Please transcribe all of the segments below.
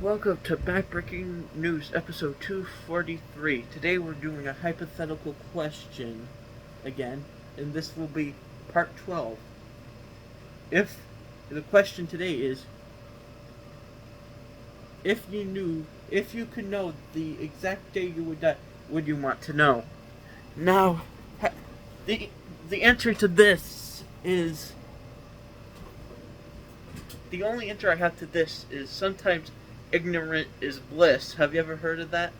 Welcome to Backbreaking News, episode 243. Today we're doing a hypothetical question again, and this will be part 12. If the question today is, if you could know the exact day you would die, would you want to know? Now, the the answer to this is the only answer I have to this is sometimes ignorant is bliss. Have you ever heard of that?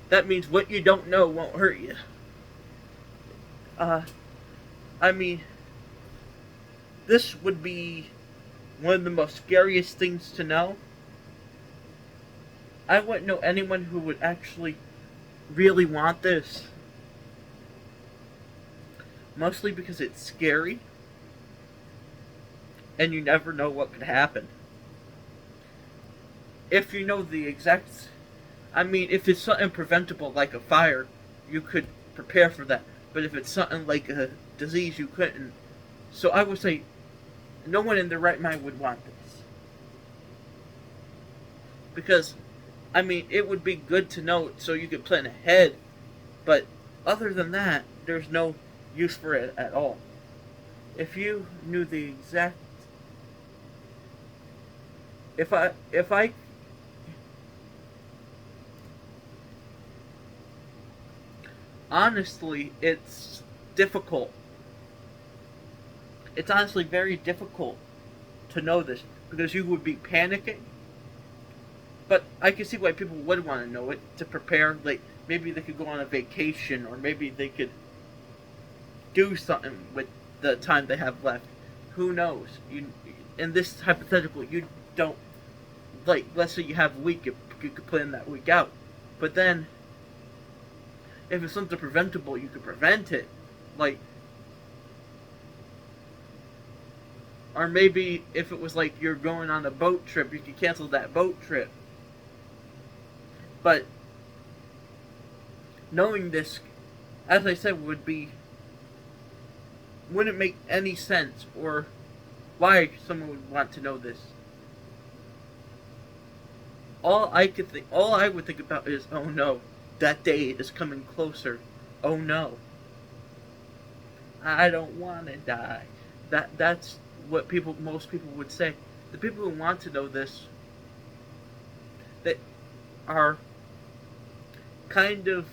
That means what you don't know won't hurt you. Uh, I mean, this would be one of the most scariest things to know. I wouldn't know anyone who would actually really want this. Mostly because it's scary, and you never know what could happen. If you know the exact... if it's something preventable like a fire, you could prepare for that. But if it's something like a disease, you couldn't. So I would say no one in their right mind would want this. Because, it would be good to know so you could plan ahead. But other than that, there's no use for it at all. If you knew the exact... If I honestly, it's difficult. It's honestly very difficult to know this because you would be panicking. But I can see why people would want to know it to prepare. Like maybe they could go on a vacation, or maybe they could do something with the time they have left. Who knows? In this hypothetical, you don't let's say you have a week, you could plan that week out. But then, if it's something preventable, you could prevent it. Or maybe if it was like you're going on a boat trip, you could cancel that boat trip. But knowing this, as I said, wouldn't make any sense, or why someone would want to know this. All I would think about is, oh no, that day is coming closer. Oh no, I don't want to die. That's what most people would say. The people who want to know this, that are kind of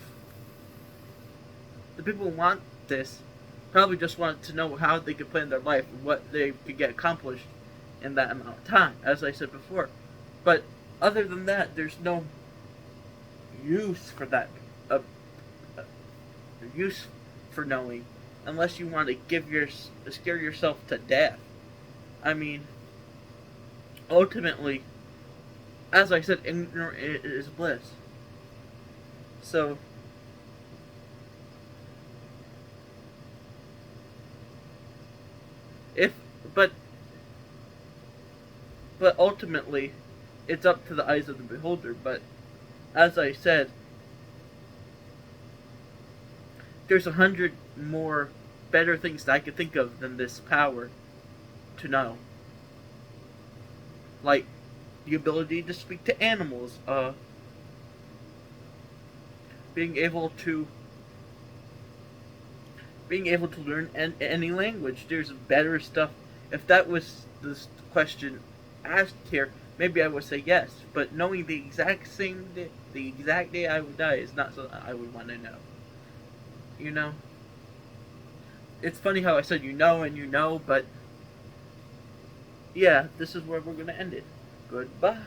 the people who want this, probably just want to know how they could plan their life and what they could get accomplished in that amount of time, as I said before. But other than that, there's no use for that. Use for knowing, unless you want to scare yourself to death. Ultimately, as I said, ignorance is bliss. So, if but ultimately, it's up to the eyes of the beholder. But as I said, there's 100 more better things that I could think of than this power to know. Like the ability to speak to animals, being able to learn any language. There's better stuff. If that was the question asked here, maybe I would say yes. But knowing the exact day I would die is not something I would want to know. It's funny how I said but yeah, this is where we're going to end it. Goodbye.